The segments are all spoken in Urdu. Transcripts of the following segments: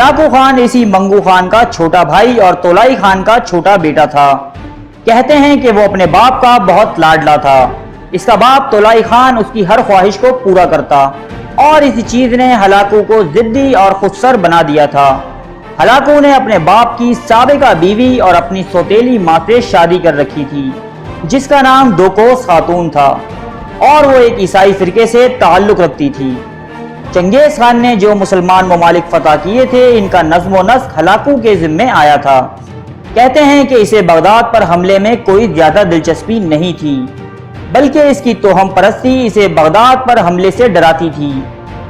ہلاکو خان اسی منگو خان کا چھوٹا بھائی اور تولائی خان کا چھوٹا بیٹا تھا۔ کہتے ہیں کہ وہ اپنے باپ کا بہت لاڈلا تھا۔ اس کا باپ تولائی خان اس کی ہر خواہش کو پورا کرتا اور اسی چیز نے ہلاکو کو ضدی اور خودسر بنا دیا تھا۔ ہلاکو نے اپنے باپ کی سابقہ بیوی اور اپنی سوتیلی ماں سے شادی کر رکھی تھی جس کا نام دوکوس خاتون تھا اور وہ ایک عیسائی فرقے سے تعلق رکھتی تھی۔ چنگیز خان نے جو مسلمان ممالک فتح کیے تھے ان کا نظم و نسق ہلاکو کے ذمے آیا تھا۔ کہتے ہیں کہ اسے بغداد پر حملے میں کوئی زیادہ دلچسپی نہیں تھی بلکہ اس کی توہم پرستی اسے بغداد پر حملے سے ڈراتی تھی۔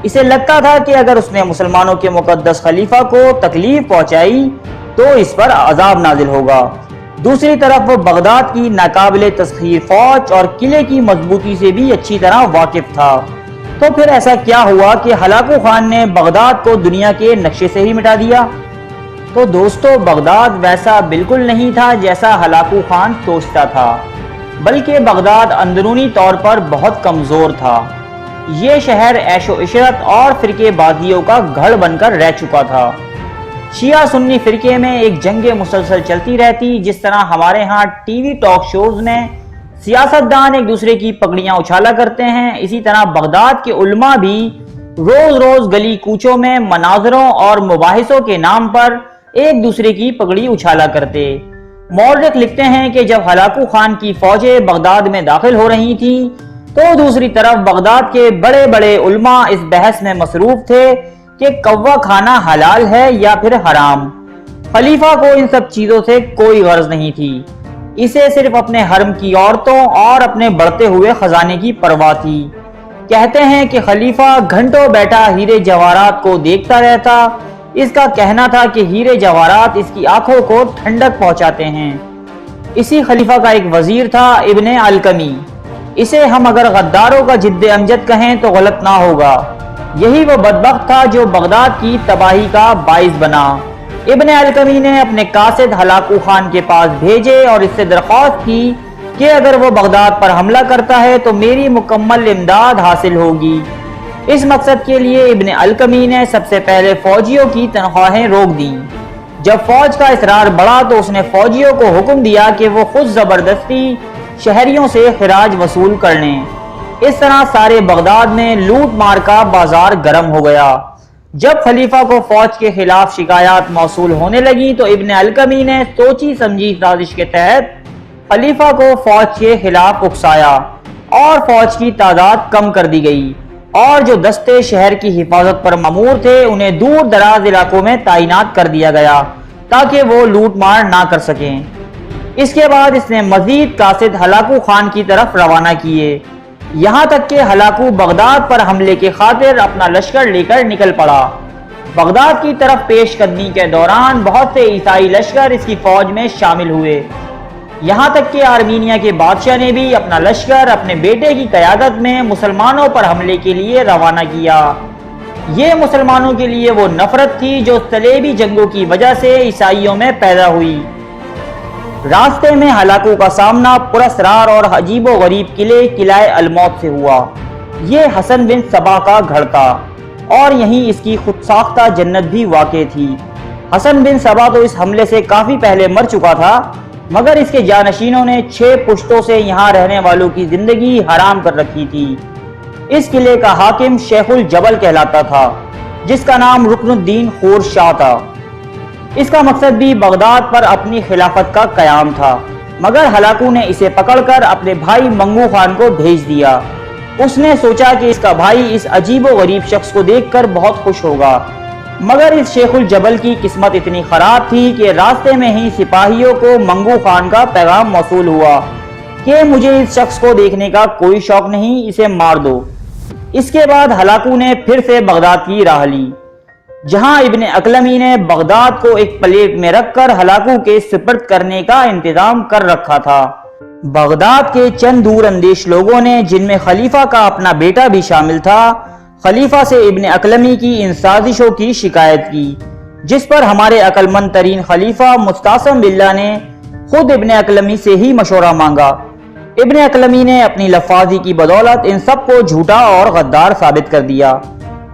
اسے لگتا تھا کہ اگر اس نے مسلمانوں کے مقدس خلیفہ کو تکلیف پہنچائی تو اس پر عذاب نازل ہوگا۔ دوسری طرف وہ بغداد کی ناقابل تسخیر فوج اور قلعے کی مضبوطی سے بھی اچھی طرح واقف تھا۔ تو پھر ایسا کیا ہوا کہ ہلاکو خان نے بغداد کو دنیا کے نقشے سے ہی مٹا دیا؟ تو دوستو، بغداد ویسا بالکل نہیں تھا جیسا ہلاکو خان سوچتا تھا، بلکہ بغداد اندرونی طور پر بہت کمزور تھا۔ یہ شہر عیش و عشرت اور فرقے بازیوں کا گھر بن کر رہ چکا تھا۔ شیعہ سنی فرقے میں ایک جنگ مسلسل چلتی رہتی، جس طرح ہمارے ہاں ٹی وی ٹاک شوز میں سیاستدان ایک دوسرے کی پگڑیاں اچھالا کرتے ہیں، اسی طرح بغداد کے علماء بھی روز روز گلی کوچوں میں مناظروں اور مباحثوں کے نام پر ایک دوسرے کی پگڑی اچھالا کرتے۔ مورخ لکھتے ہیں کہ جب ہلاکو خان کی فوجیں بغداد میں داخل ہو رہی تھیں تو دوسری طرف بغداد کے بڑے بڑے علماء اس بحث میں مصروف تھے کہ کوا کھانا حلال ہے یا پھر حرام۔ خلیفہ کو ان سب چیزوں سے کوئی غرض نہیں تھی، اسے صرف اپنے حرم کی عورتوں اور اپنے بڑھتے ہوئے خزانے کی پرواہ تھی۔ کہتے ہیں کہ خلیفہ گھنٹوں بیٹھا ہیرے جواہرات کو دیکھتا رہتا۔ اس کا کہنا تھا کہ ہیرے جواہرات اس کی آنکھوں کو ٹھنڈک پہنچاتے ہیں۔ اسی خلیفہ کا ایک وزیر تھا ابن القمی، اسے ہم اگر غداروں کا جد امجد کہیں تو غلط نہ ہوگا۔ یہی وہ بدبخت تھا جو بغداد کی تباہی کا باعث بنا۔ ابن القمی نے اپنے قاصد ہلاکو خان کے پاس بھیجے اور اس سے درخواست کی کہ اگر وہ بغداد پر حملہ کرتا ہے تو میری مکمل امداد حاصل ہوگی۔ اس مقصد کے لیے ابن القمی نے سب سے پہلے فوجیوں کی تنخواہیں روک دیں۔ جب فوج کا اصرار بڑھا تو اس نے فوجیوں کو حکم دیا کہ وہ خود زبردستی شہریوں سے خراج وصول کر لیں۔ اس طرح سارے بغداد میں لوٹ مار کا بازار گرم ہو گیا۔ جب خلیفہ کو فوج کے خلاف شکایات موصول ہونے لگی تو ابن القمی نے سوچی سمجھی سازش کے تحت خلیفہ کو فوج کے خلاف اکسایا اور فوج کی تعداد کم کر دی گئی اور جو دستے شہر کی حفاظت پر مامور تھے انہیں دور دراز علاقوں میں تعینات کر دیا گیا تاکہ وہ لوٹ مار نہ کر سکیں۔ اس کے بعد اس نے مزید قاصد ہلاکو خان کی طرف روانہ کیے، یہاں تک کہ ہلاکو بغداد پر حملے کے خاطر اپنا لشکر لے کر نکل پڑا۔ بغداد کی طرف پیش قدمی کے دوران بہت سے عیسائی لشکر اس کی فوج میں شامل ہوئے، یہاں تک کہ آرمینیا کے بادشاہ نے بھی اپنا لشکر اپنے بیٹے کی قیادت میں مسلمانوں پر حملے کے لیے روانہ کیا۔ یہ مسلمانوں کے لیے وہ نفرت تھی جو صلیبی جنگوں کی وجہ سے عیسائیوں میں پیدا ہوئی۔ راستے میں ہلاکو کا سامنا پراسرار اور عجیب و غریب قلعہ الموت سے ہوا۔ یہ حسن بن صبا کا گھر تھا اور یہیں اس کی خود ساختہ جنت بھی واقع تھی۔ حسن بن صبا تو اس حملے سے کافی پہلے مر چکا تھا، مگر اس کے جانشینوں نے 6 پشتوں سے یہاں رہنے والوں کی زندگی حرام کر رکھی تھی۔ اس قلعے کا حاکم شیخ الجبل کہلاتا تھا، جس کا نام رکن الدین خور شاہ تھا۔ اس کا مقصد بھی بغداد پر اپنی خلافت کا قیام تھا، مگر ہلاکو نے اسے پکڑ کر اپنے بھائی منگو خان کو بھیج دیا۔ اس نے سوچا کہ اس کا بھائی اس عجیب و غریب شخص کو دیکھ کر بہت خوش ہوگا، مگر اس شیخ الجبل کی قسمت اتنی خراب تھی کہ راستے میں ہی سپاہیوں کو منگو خان کا پیغام موصول ہوا کہ مجھے اس شخص کو دیکھنے کا کوئی شوق نہیں، اسے مار دو۔ اس کے بعد ہلاکو نے پھر سے بغداد کی راہ لی، جہاں ابن القمی نے بغداد کو ایک پلیٹ میں رکھ کر ہلاکو کے سپرد کرنے کا انتظام کر رکھا تھا۔ بغداد کے چند دور اندیش لوگوں نے، جن میں خلیفہ کا اپنا بیٹا بھی شامل تھا، خلیفہ سے ابن القمی کی ان سازشوں کی شکایت کی، جس پر ہمارے عقل مند ترین خلیفہ مستعصم باللہ نے خود ابن القمی سے ہی مشورہ مانگا۔ ابن القمی نے اپنی لفاظی کی بدولت ان سب کو جھوٹا اور غدار ثابت کر دیا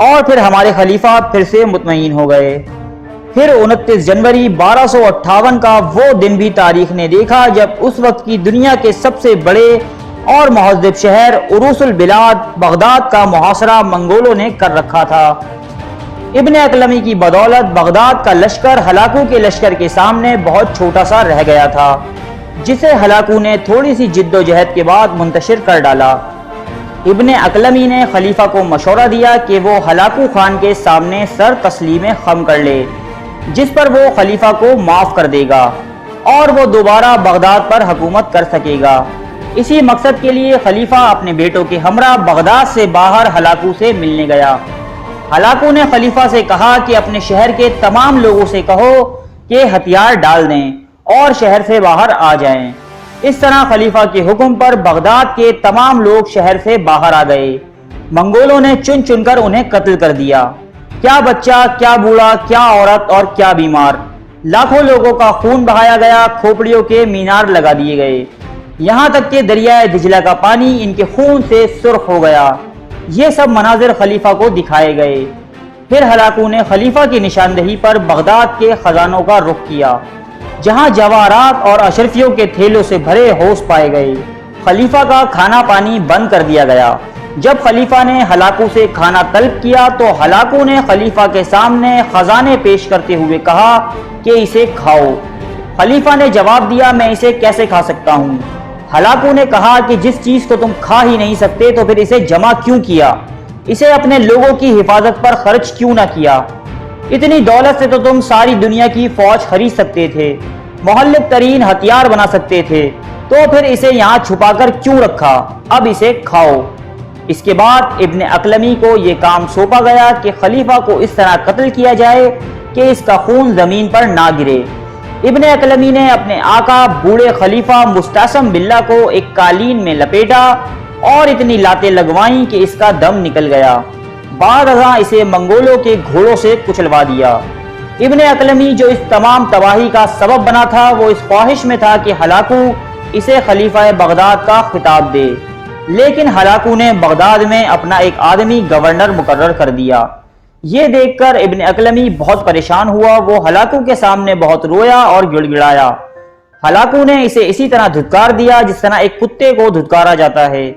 اور پھر ہمارے خلیفہ پھر سے مطمئن ہو گئے۔ پھر 29 جنوری 1258 کا وہ دن بھی تاریخ نے دیکھا جب اس وقت کی دنیا کے سب سے بڑے اور مہذب شہر عروس البلاد بغداد کا محاصرہ منگولوں نے کر رکھا تھا۔ ابن اکلمی کی بدولت بغداد کا لشکر ہلاکو کے لشکر کے سامنے بہت چھوٹا سا رہ گیا تھا، جسے ہلاکو نے تھوڑی سی جد و جہد کے بعد منتشر کر ڈالا۔ ابن اکلمی نے خلیفہ کو مشورہ دیا کہ وہ ہلاکو خان کے سامنے سر تسلیم خم کر لے، جس پر وہ خلیفہ کو معاف کر دے گا اور وہ دوبارہ بغداد پر حکومت کر سکے گا۔ اسی مقصد کے لیے خلیفہ اپنے بیٹوں کے ہمراہ بغداد سے باہر ہلاکو سے ملنے گیا۔ ہلاکو نے خلیفہ سے کہا کہ اپنے شہر کے تمام لوگوں سے کہو کہ ہتھیار ڈال دیں اور شہر سے باہر آ جائیں۔ اس طرح خلیفہ کے حکم پر بغداد کے تمام لوگ شہر سے باہر آ گئے۔ منگولوں نے چن چن کر انہیں قتل کر دیا، کیا بچہ، کیا بوڑھا، کیا عورت اور کیا بیمار۔ لاکھوں لوگوں کا خون بہایا گیا، کھوپڑیوں کے مینار لگا دیے گئے، یہاں تک کہ دریائے دجلہ کا پانی ان کے خون سے سرخ ہو گیا۔ یہ سب مناظر خلیفہ کو دکھائے گئے۔ پھر ہلاکو نے خلیفہ کی نشاندہی پر بغداد کے خزانوں کا رخ کیا، جہاں جواہرات اور اشرفیوں کے تھیلوں سے بھرے ہوز پائے گئے۔ خلیفہ کا کھانا پانی بند کر دیا گیا۔ جب خلیفہ نے ہلاکو سے کھانا طلب کیا تو ہلاکو نے خلیفہ کے سامنے خزانے پیش کرتے ہوئے کہا کہ اسے کھاؤ۔ خلیفہ نے جواب دیا، میں اسے کیسے کھا سکتا ہوں؟ ہلاکو نے کہا کہ جس چیز کو تم کھا ہی نہیں سکتے تو پھر اسے جمع کیوں کیا؟ اسے اپنے لوگوں کی حفاظت پر خرچ کیوں نہ کیا؟ اتنی دولت سے تو تم ساری دنیا کی فوج خرید سکتے تھے، مہلک ترین ہتھیار بنا سکتے تھے، تو پھر اسے یہاں چھپا کر کیوں رکھا؟ اب اسے کھاؤ۔ اس کے بعد ابن اکلمی کو یہ کام سونپا گیا کہ خلیفہ کو اس طرح قتل کیا جائے کہ اس کا خون زمین پر نہ گرے۔ ابن اکلمی نے اپنے آقا بوڑھے خلیفہ مستعصم باللہ کو ایک قالین میں لپیٹا اور اتنی لاتیں لگوائیں کہ اس کا دم نکل گیا۔ بعد ازاں اسے منگولوں کے گھوڑوں سے کچلوا دیا۔ ابن اکلمی جو اس تمام تباہی کا سبب بنا تھا، وہ اس خواہش میں تھا کہ ہلاکو اسے خلیفہ بغداد کا خطاب دے، لیکن ہلاکو نے بغداد میں اپنا ایک آدمی گورنر مقرر کر دیا۔ یہ دیکھ کر ابن اکلمی بہت پریشان ہوا، وہ ہلاکو کے سامنے بہت رویا اور گڑ گڑایا۔ ہلاکو نے اسے اسی طرح دھتکار دیا جس طرح ایک کتے کو دھتکارا جاتا ہے۔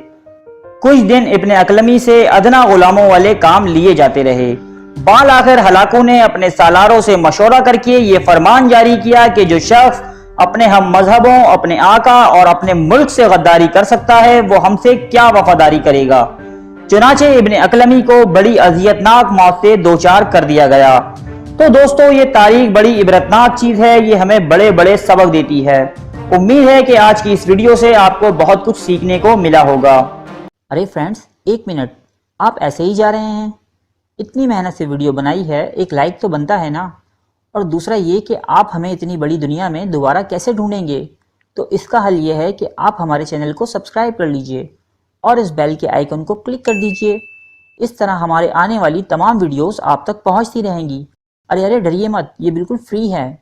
کچھ دن ابن اکلمی سے ادنا غلاموں والے کام لیے جاتے رہے۔ بالآخر ہلاکو نے اپنے سالاروں سے مشورہ کر کے یہ فرمان جاری کیا کہ جو شخص اپنے ہم مذہبوں، اپنے آقا اور اپنے ملک سے غداری کر سکتا ہے، وہ ہم سے کیا وفاداری کرے گا۔ چنانچہ ابن اکلمی کو بڑی اذیتناک موت سے دوچار کر دیا گیا۔ تو دوستو، یہ تاریخ بڑی عبرتناک چیز ہے، یہ ہمیں بڑے بڑے سبق دیتی ہے۔ امید ہے کہ آج کی اس ویڈیو سے آپ کو بہت کچھ سیکھنے کو ملا ہوگا۔ ارے فرینڈز، ایک منٹ، آپ ایسے ہی جا رہے ہیں؟ اتنی محنت سے ویڈیو بنائی ہے، ایک لائک تو بنتا ہے نا؟ اور دوسرا یہ کہ آپ ہمیں اتنی بڑی دنیا میں دوبارہ کیسے ڈھونڈیں گے؟ تو اس کا حل یہ ہے کہ آپ ہمارے چینل کو سبسکرائب کر لیجئے اور اس بیل کے آئیکن کو کلک کر دیجئے۔ اس طرح ہمارے آنے والی تمام ویڈیوز آپ تک پہنچتی رہیں گی۔ ارے ڈریے مت، یہ بالکل فری ہے۔